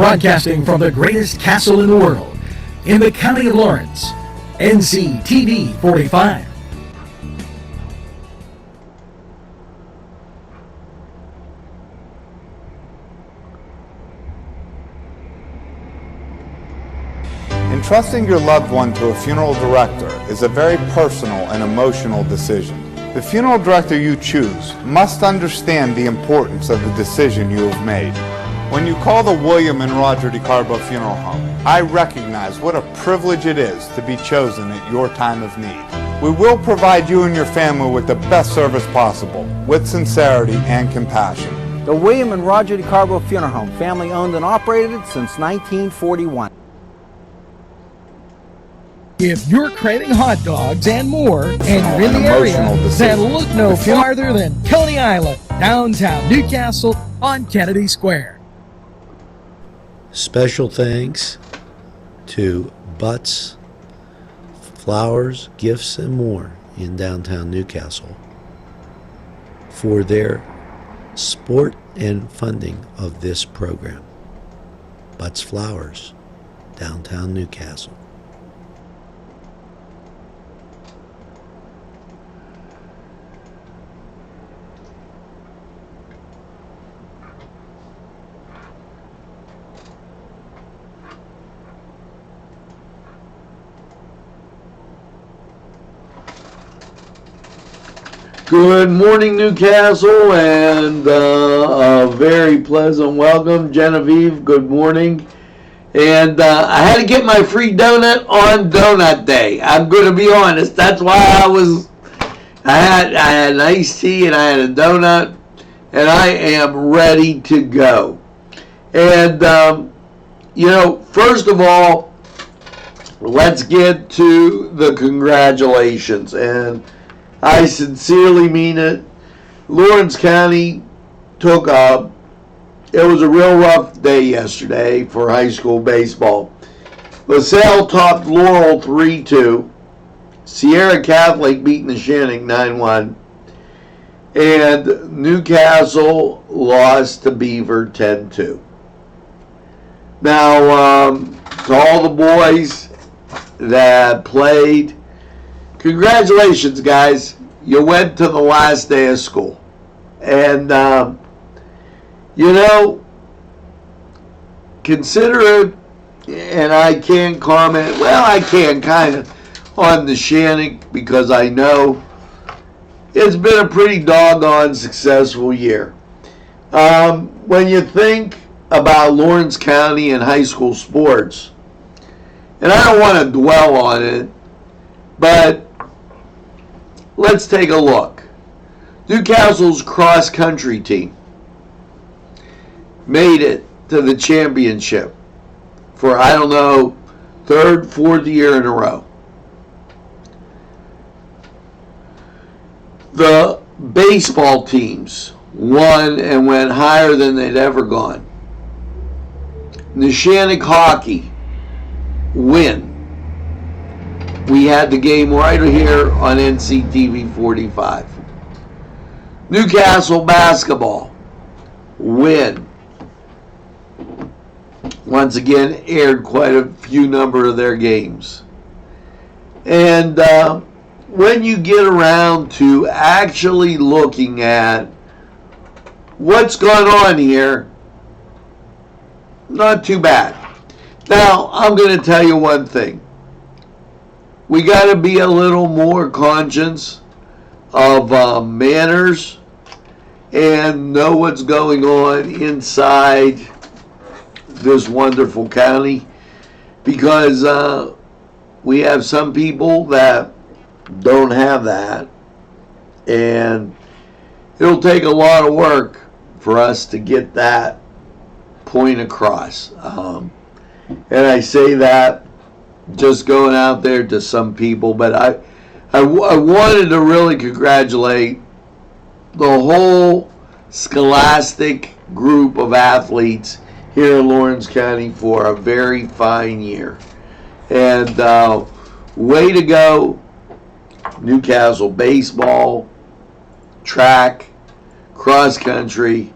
Broadcasting from the greatest castle in the world, in the county of Lawrence, Nctv45. Entrusting your loved one to a funeral director is a very personal and emotional decision. The funeral director you choose must understand the importance of the decision you have made. When you call the William and Roger DeCarbo Funeral Home, I recognize what a privilege it is to be chosen at your time of need. We will provide you and your family with the best service possible, with sincerity and compassion. The William and Roger DeCarbo Funeral Home, family owned and operated since 1941. If you're craving hot dogs and more, and you're in the area, then look no farther than Coney Island, downtown Newcastle on Kennedy Square. Special thanks to Butts, Flowers, Gifts, and More in downtown Newcastle for their support and funding of this program. Butts Flowers, downtown Newcastle. Good morning, Newcastle, and a very pleasant welcome. Genevieve, good morning. And I had to get my free donut on Donut Day. I'm going to be honest. That's why I had an iced tea and I had a donut, and I am ready to go. And, first of all, let's get to the congratulations. And I sincerely mean it. Lawrence County it was a real rough day yesterday for high school baseball. LaSalle topped Laurel 3-2. Sierra Catholic beat Neshannock 9-1. And Newcastle lost to Beaver 10-2. Now, to all the boys that played, congratulations, guys. You went to the last day of school. And, consider it, and I can't comment, well, I can kind of, on the Neshannock because I know it's been a pretty doggone successful year. When you think about Lawrence County and high school sports, and I don't want to dwell on it, but let's take a look. Newcastle's cross-country team made it to the championship for, I don't know, third, fourth year in a row. The baseball teams won and went higher than they'd ever gone. Neshannock hockey win. We had the game right here on Nctv45. Newcastle basketball win. Once again, aired quite a few number of their games. And when you get around to actually looking at what's going on here, not too bad. Now, I'm going to tell you one thing. We got to be a little more conscious of manners and know what's going on inside this wonderful county, because we have some people that don't have that, and it'll take a lot of work for us to get that point across. And I say that just going out there to some people, but I wanted to really congratulate the whole scholastic group of athletes here in Lawrence County for a very fine year. And way to go, Newcastle baseball, track, cross country,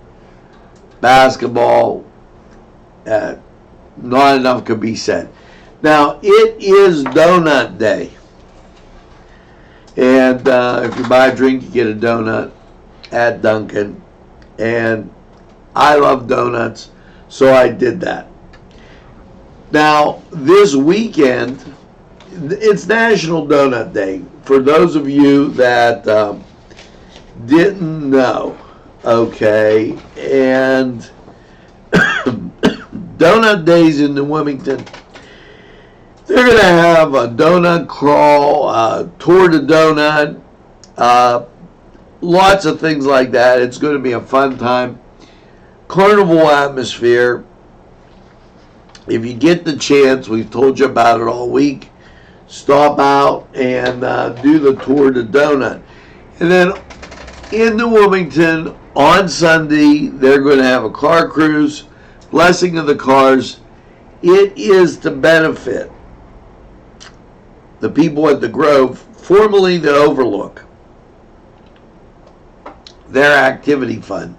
basketball, not enough could be said. Now, it is Donut Day. And if you buy a drink, you get a donut at Dunkin'. And I love donuts, so I did that. Now, this weekend, it's National Donut Day. For those of you that didn't know, okay, and Donut Days in New Wilmington, they're going to have a donut crawl, tour the donut, lots of things like that. It's going to be a fun time. Carnival atmosphere. If you get the chance, we've told you about it all week, stop out and do the tour of the donut. And then in New Wilmington on Sunday, they're going to have a car cruise, blessing of the cars. It is to benefit the people at the Grove, formerly the Overlook, their activity fund.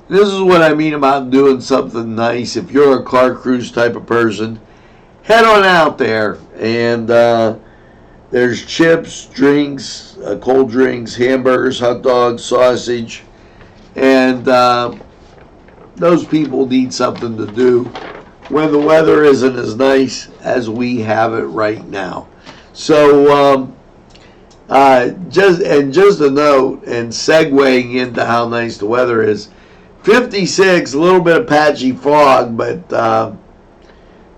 This is what I mean about doing something nice. If you're a car cruise type of person, head on out there. And there's chips, drinks, cold drinks, hamburgers, hot dogs, sausage. And those people need something to do when the weather isn't as nice as we have it right now. So just a note, and segueing into how nice the weather is, 56, a little bit of patchy fog, but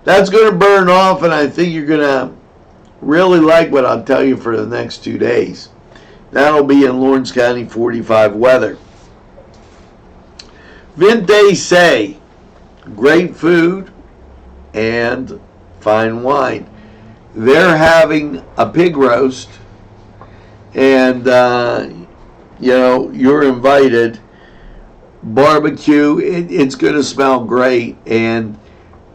that's going to burn off, and I think you're going to really like what I'll tell you for the next 2 days. That'll be in Lawrence County 45 weather. Vente Say, great food and fine wine. They're having a pig roast, and you're invited. Barbecue, it's going to smell great, and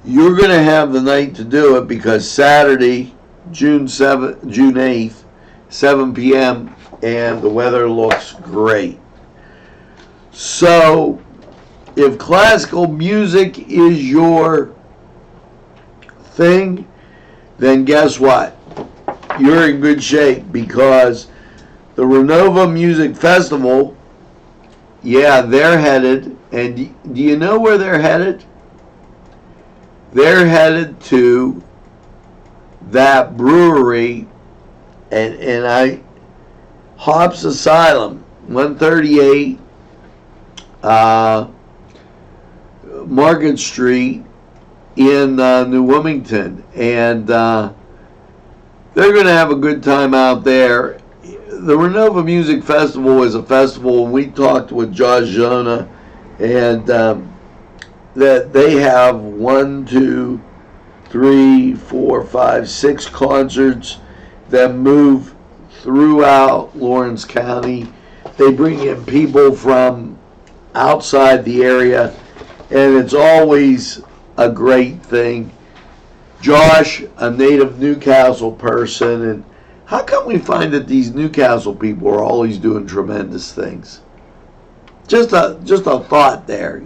you're going to have the night to do it, because Saturday, June 8th, 7 p.m., and the weather looks great. So, if classical music is your thing, then guess what? You're in good shape, because the Renova Music Festival, yeah, they're headed, and do you know where they're headed? They're headed to that brewery, and Hops Asylum, 138 Market Street in New Wilmington, and they're going to have a good time out there. The Renova Music Festival is a festival, and we talked with Josh Jonah, and that they have 6 concerts that move throughout Lawrence County. They bring in people from outside the area, and it's always a great thing. Josh, a native Newcastle person, and how come we find that these Newcastle people are always doing tremendous things? Just a thought there,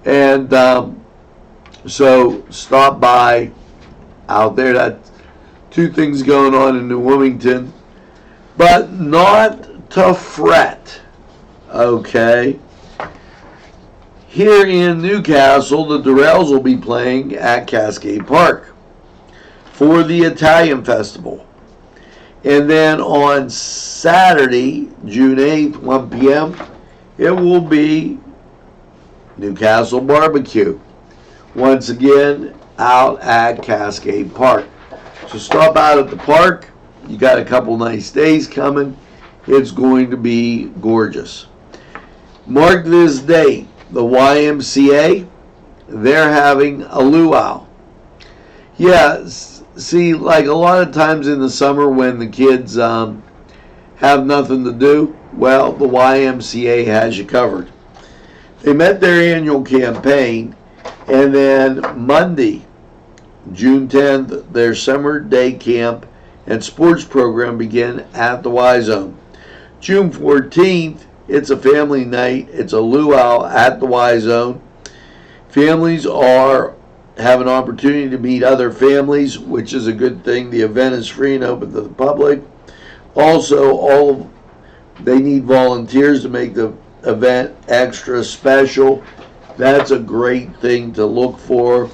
And so stop by out there. That's 2 things going on in New Wilmington, but not to fret, okay? Here in Newcastle, the Durrells will be playing at Cascade Park for the Italian Festival. And then on Saturday, June 8th, 1 p.m., it will be Newcastle Barbecue. Once again, out at Cascade Park. So stop out at the park. You got a couple nice days coming. It's going to be gorgeous. Mark this date. The YMCA, they're having a luau. Yeah, see, like a lot of times in the summer when the kids have nothing to do, well, the YMCA has you covered. They met their annual campaign, and then Monday, June 10th, their summer day camp and sports program begin at the Y Zone. June 14th, it's a family night. It's a luau at the Y Zone. Families have an opportunity to meet other families, which is a good thing. The event is free and open to the public. Also, they need volunteers to make the event extra special. That's a great thing to look for.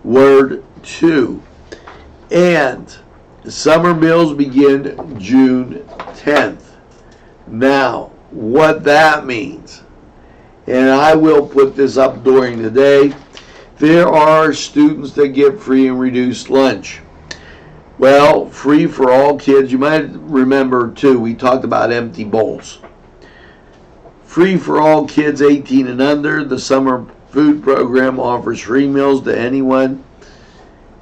Word 2. And summer meals begin June 10th. Now, what that means, and I will put this up during the day, there are students that get free and reduced lunch. Well, free for all kids. You might remember, too, we talked about empty bowls. Free for all kids 18 and under. The summer food program offers free meals to anyone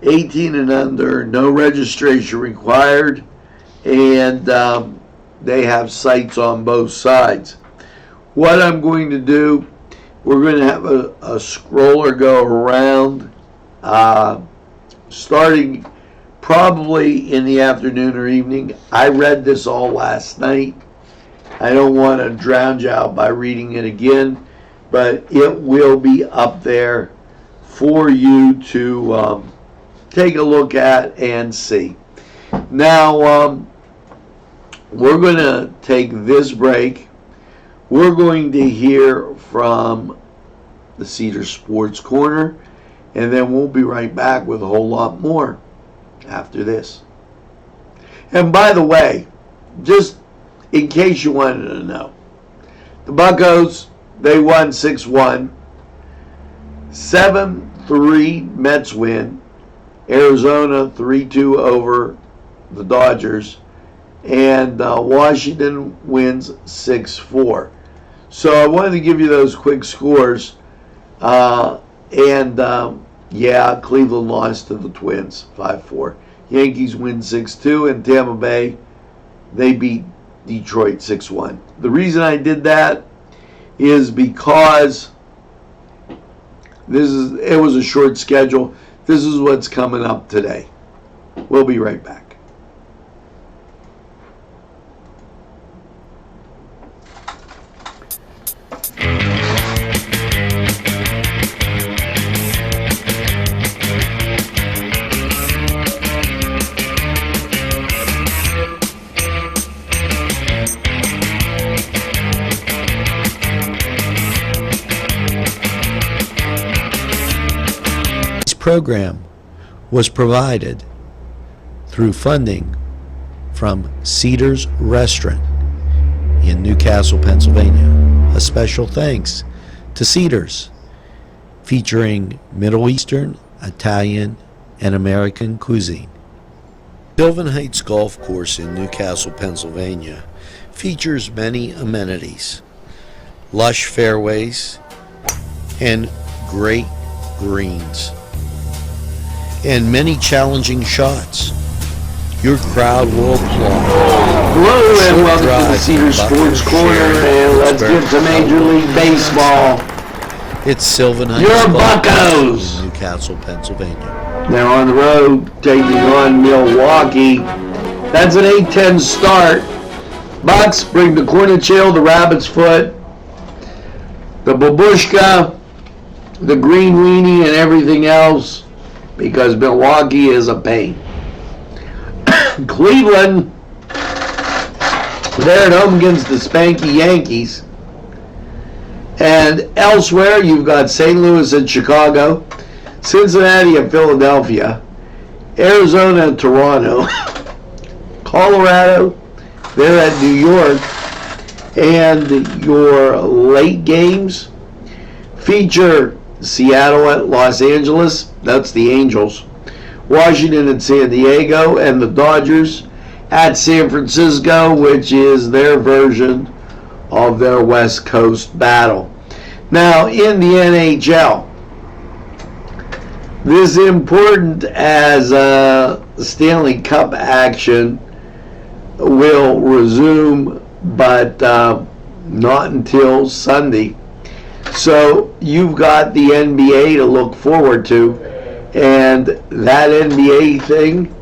18 and under, no registration required, and they have sites on both sides. What I'm going to do, we're going to have a scroller go around, starting probably in the afternoon or evening. I read this all last night. I don't want to drown you out by reading it again, but it will be up there for you to take a look at and see. Now, we're going to take this break. We're going to hear from the Cedar Sports Corner, and then we'll be right back with a whole lot more after this. And by the way, just in case you wanted to know, the Buccos, they won 6-1. 7-3 Mets win. Arizona 3-2 over the Dodgers. And Washington wins 6-4. So I wanted to give you those quick scores. Yeah, Cleveland lost to the Twins 5-4. Yankees win 6-2, and Tampa Bay, they beat Detroit 6-1. The reason I did that is because it was a short schedule. This is what's coming up today. We'll be right back. Program was provided through funding from Cedar's Restaurant in Newcastle, Pennsylvania. A special thanks to Cedar's, featuring Middle Eastern, Italian, and American cuisine. Sylvan Heights Golf Course in Newcastle, Pennsylvania features many amenities, lush fairways, and great greens, and many challenging shots. Your crowd will applaud. Hello and welcome to the Cedar Sports Corner, and let's get to Major League Baseball. It's Sylvan Heights Your Golf Buccos! in Newcastle, Pennsylvania. They're on the road taking on Milwaukee. That's an 8-10 start. Bucks bring the cornichel, the rabbit's foot, the babushka, the green weenie, and everything else, because Milwaukee is a pain. Cleveland, they're at home against the spanky Yankees. And elsewhere, you've got St. Louis and Chicago, Cincinnati and Philadelphia, Arizona and Toronto, Colorado, they're at New York. And your late games feature Seattle at Los Angeles, that's the Angels, Washington and San Diego, and the Dodgers at San Francisco, which is their version of their West Coast battle. Now, in the NHL, this is important as Stanley Cup action will resume, but not until Sunday. So you've got the NBA to look forward to, and that NBA thing,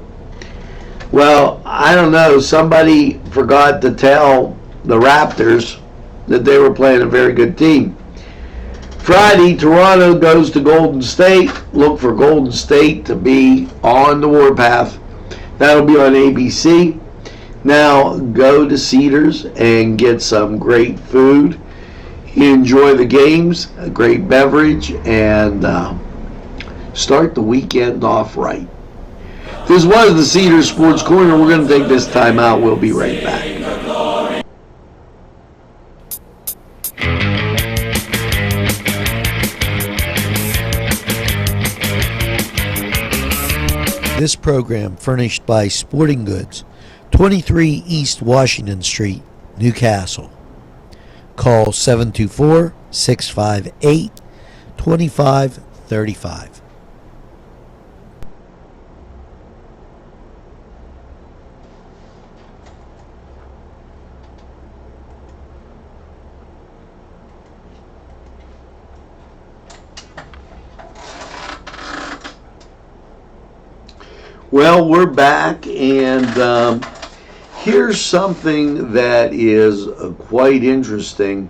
well, I don't know, somebody forgot to tell the Raptors that they were playing a very good team. Friday, Toronto goes to Golden State. Look for Golden State to be on the warpath. That'll be on ABC. Now go to Cedars and get some great food. Enjoy the games, a great beverage, and start the weekend off right. This was the Cedars Sports Corner. We're going to take this time out. We'll be right back. This program furnished by Sporting Goods, 23 East Washington Street, Newcastle. Call 724-658-2535. Well, we're back, and here's something that is quite interesting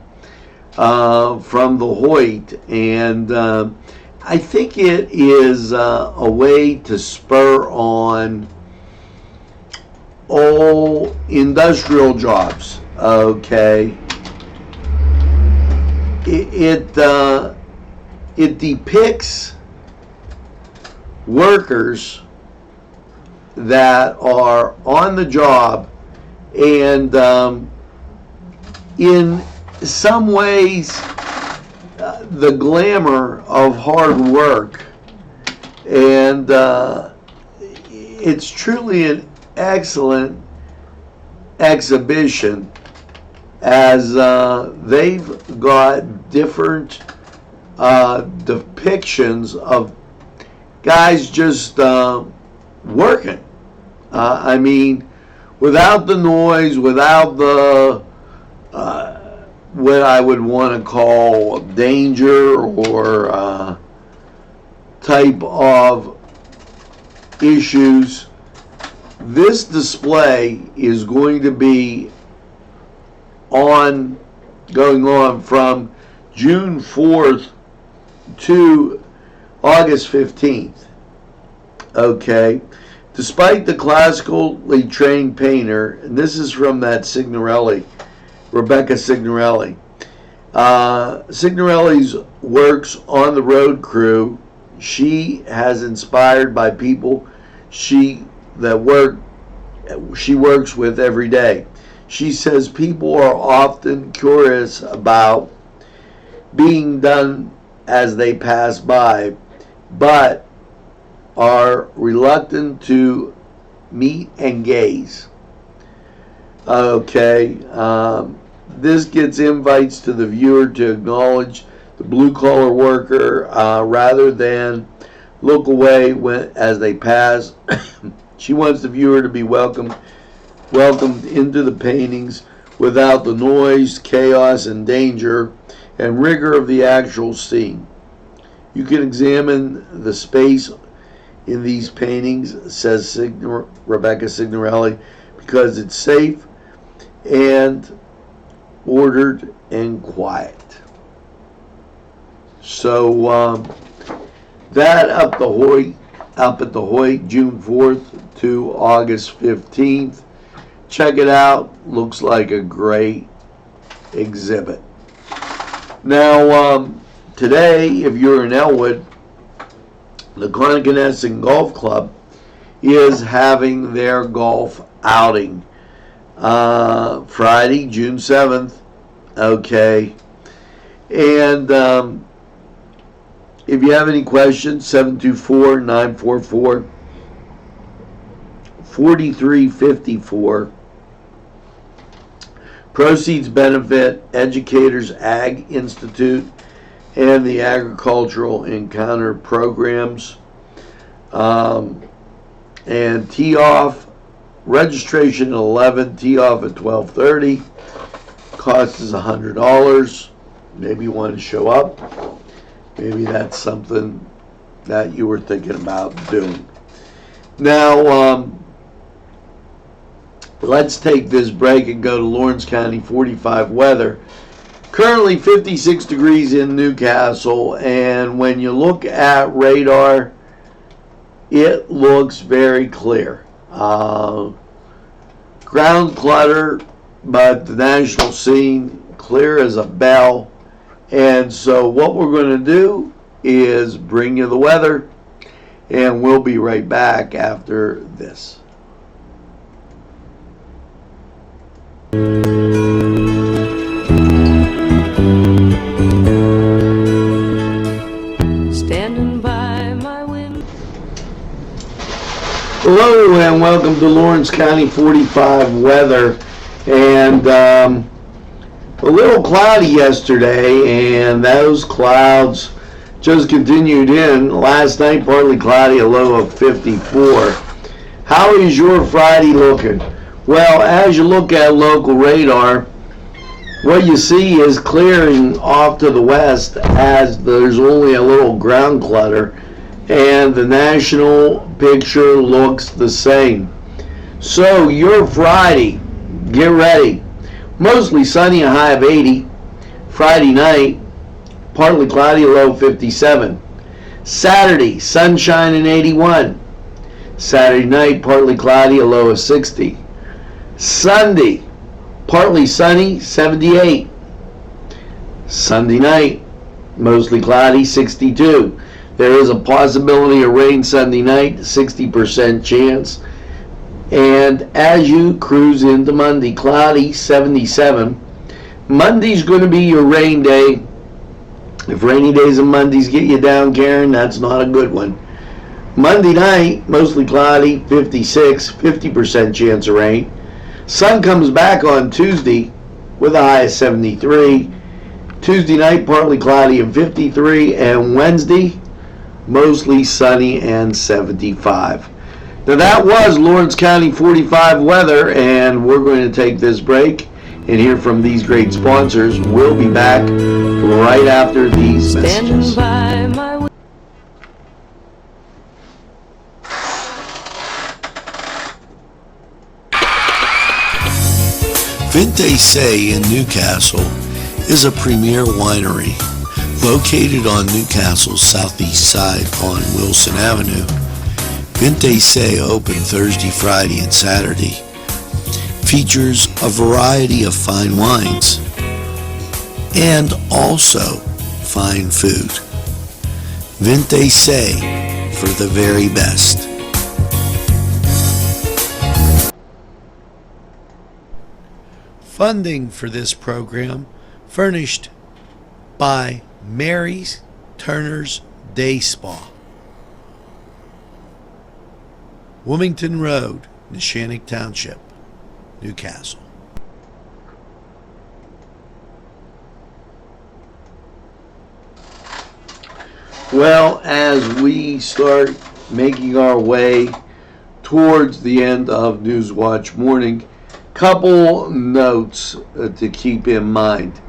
from the Hoyt, and I think it is a way to spur on all industrial jobs. Okay, it depicts workers that are on the job, and in some ways the glamour of hard work, and it's truly an excellent exhibition, as they've got different depictions of guys just working. I mean, without the noise, without the what I would want to call danger or type of issues. This display is going to be going on from June 4th to August 15th. Okay. Despite the classically trained painter, and this is from that Signorelli, Rebecca Signorelli. Signorelli's works on the road crew. She has inspired by people she works with every day. She says people are often curious about being done as they pass by, but are reluctant to meet and gaze. Okay, this gets invites to the viewer to acknowledge the blue-collar worker rather than look away as they pass. She wants the viewer to be welcomed into the paintings without the noise, chaos, and danger and rigor of the actual scene. You can examine the space in these paintings, says Rebecca Signorelli, because it's safe and ordered and quiet. So that up at the Hoyt, June 4th to August 15th. Check it out. Looks like a great exhibit. Now, today, if you're in Elwood, the Connoquenessing Golf Club is having their golf outing Friday, June 7th. Okay. And if you have any questions, 724-944-4354. Proceeds benefit Educators Ag Institute and the Agricultural Encounter programs. And tee-off, registration at 11, tee-off at 12:30. Cost is $100. Maybe you want to show up. Maybe that's something that you were thinking about doing. Now, let's take this break and go to Lawrence County 45 weather. Currently 56 degrees in Newcastle, and when you look at radar, it looks very clear. Ground clutter, but the national scene clear as a bell. And so what we're going to do is bring you the weather, and we'll be right back after this. Standing by my window. Hello and welcome to Lawrence County 45 weather. And a little cloudy yesterday, and those clouds just continued in. Last night, partly cloudy, a low of 54. How is your Friday looking? Well, as you look at local radar, what you see is clearing off to the west as there's only a little ground clutter, and the national picture looks the same. So your Friday, get ready. Mostly sunny, a high of 80. Friday night, partly cloudy, a low of 57. Saturday, sunshine and 81. Saturday night, partly cloudy, a low of 60. Sunday, partly sunny, 78. Sunday night, mostly cloudy, 62. There is a possibility of rain Sunday night, 60% chance. And as you cruise into Monday, cloudy, 77. Monday's going to be your rain day. If rainy days and Mondays get you down, Karen, that's not a good one. Monday night, mostly cloudy, 56, 50% chance of rain. Sun comes back on Tuesday with a high of 73. Tuesday night, partly cloudy and 53. And Wednesday, mostly sunny and 75. Now that was Lawrence County 45 weather, and we're going to take this break and hear from these great sponsors. We'll be back right after these messages. Standing by my window. Vinte Say in Newcastle is a premier winery located on Newcastle's southeast side on Wilson Avenue. Vinte Say open Thursday, Friday, and Saturday. Features a variety of fine wines and also fine food. Vinte Say for the very best. Funding for this program furnished by Mary's Turner's Day Spa, Wilmington Road, Neshannock Township, Newcastle. Well, as we start making our way towards the end of Newswatch Morning, couple notes to keep in mind.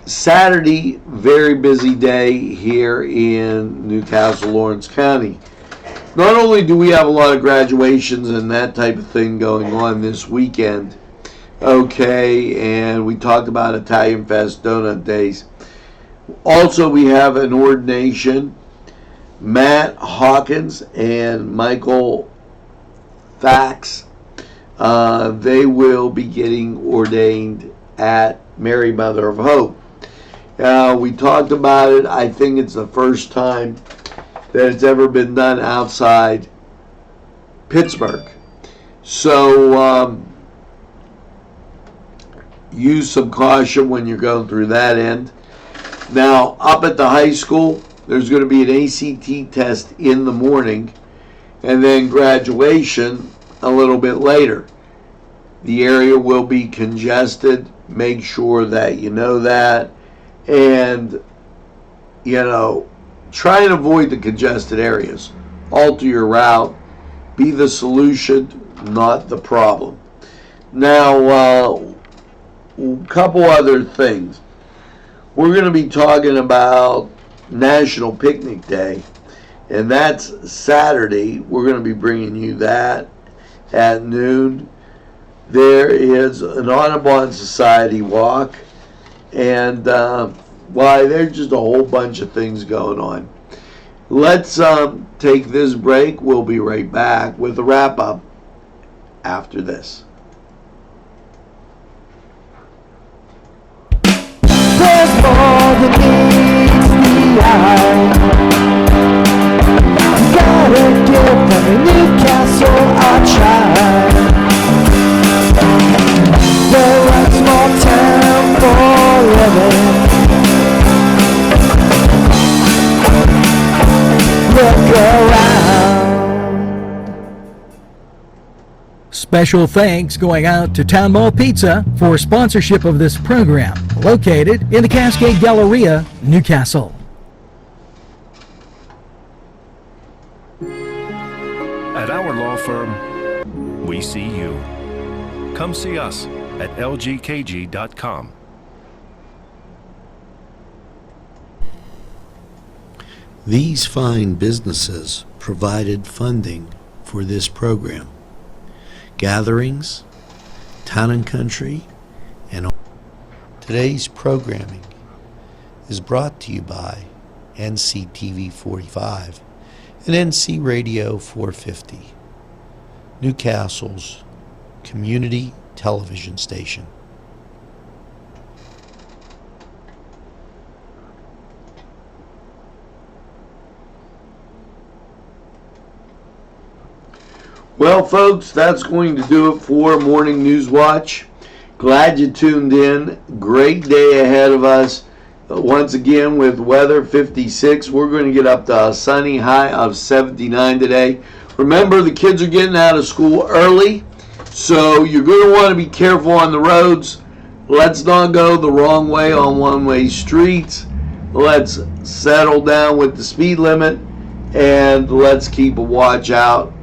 Saturday, very busy day here in Newcastle, Lawrence County. Not only do we have a lot of graduations and that type of thing going on this weekend, okay, and we talked about Italian Fest Donut Days. Also, we have an ordination. Matt Hawkins and Michael Fax, they will be getting ordained at Mary Mother of Hope. We talked about it. I think it's the first time that it's ever been done outside Pittsburgh. So use some caution when you're going through that end. Now, up at the high school, there's going to be an ACT test in the morning, and then graduation a little bit later. The area will be congested. Make sure that you know that. And, try and avoid the congested areas. Alter your route. Be the solution, not the problem. Now, a couple other things. We're going to be talking about National Picnic Day, and that's Saturday. We're going to be bringing you that at noon. there is an Audubon Society walk, and why, there's just a whole bunch of things going on. Let's take this break. We'll be right back with a wrap-up after this. There's more than meets the eye. Gotta give them a Newcastle a try. They're a small town for living. Look around. Special thanks going out to Town Mall Pizza for sponsorship of this program, located in the Cascade Galleria, Newcastle. At our law firm, we see you. Come see us at lgkg.com. These fine businesses provided funding for this program. Gatherings, Town and Country, and all. Today's programming is brought to you by Nctv45 and NC Radio 450, Newcastle's community television station. Well, folks, that's going to do it for Morning News Watch. Glad you tuned in. Great day ahead of us. Once again, with weather 56, we're going to get up to a sunny high of 79 today. Remember, the kids are getting out of school early, so you're going to want to be careful on the roads. Let's not go the wrong way on one-way streets. Let's settle down with the speed limit, and let's keep a watch out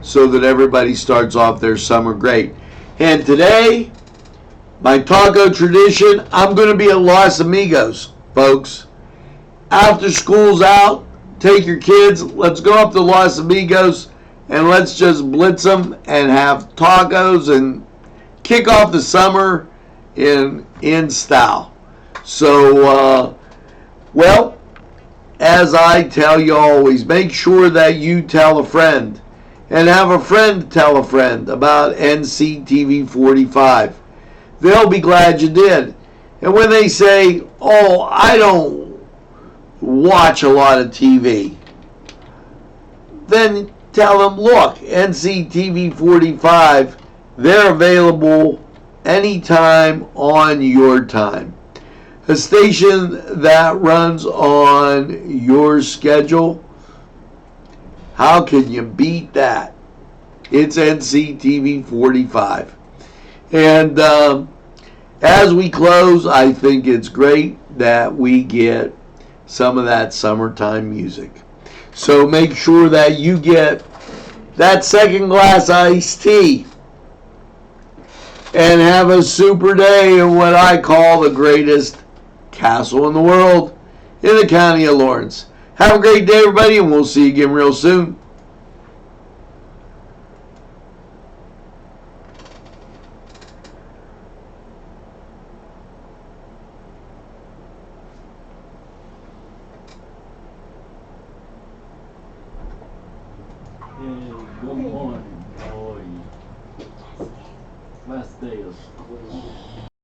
so that everybody starts off their summer great. And today, my taco tradition, I'm going to be at Los Amigos, folks. After school's out, take your kids, let's go up to Los Amigos, and let's just blitz them and have tacos and kick off the summer in style. So, well, as I tell you always, make sure that you tell a friend and have a friend tell a friend about Nctv45. They'll be glad you did. And when they say, oh, I don't watch a lot of TV, then tell them, look, Nctv45, they're available anytime on your time. A station that runs on your schedule. How can you beat that? It's Nctv45. And as we close, I think it's great that we get some of that summertime music. So make sure that you get that second glass iced tea and have a super day in what I call the greatest castle in the world in the county of Lawrence. Have a great day, everybody, and we'll see you again real soon. Good morning. How are you? Last day of school.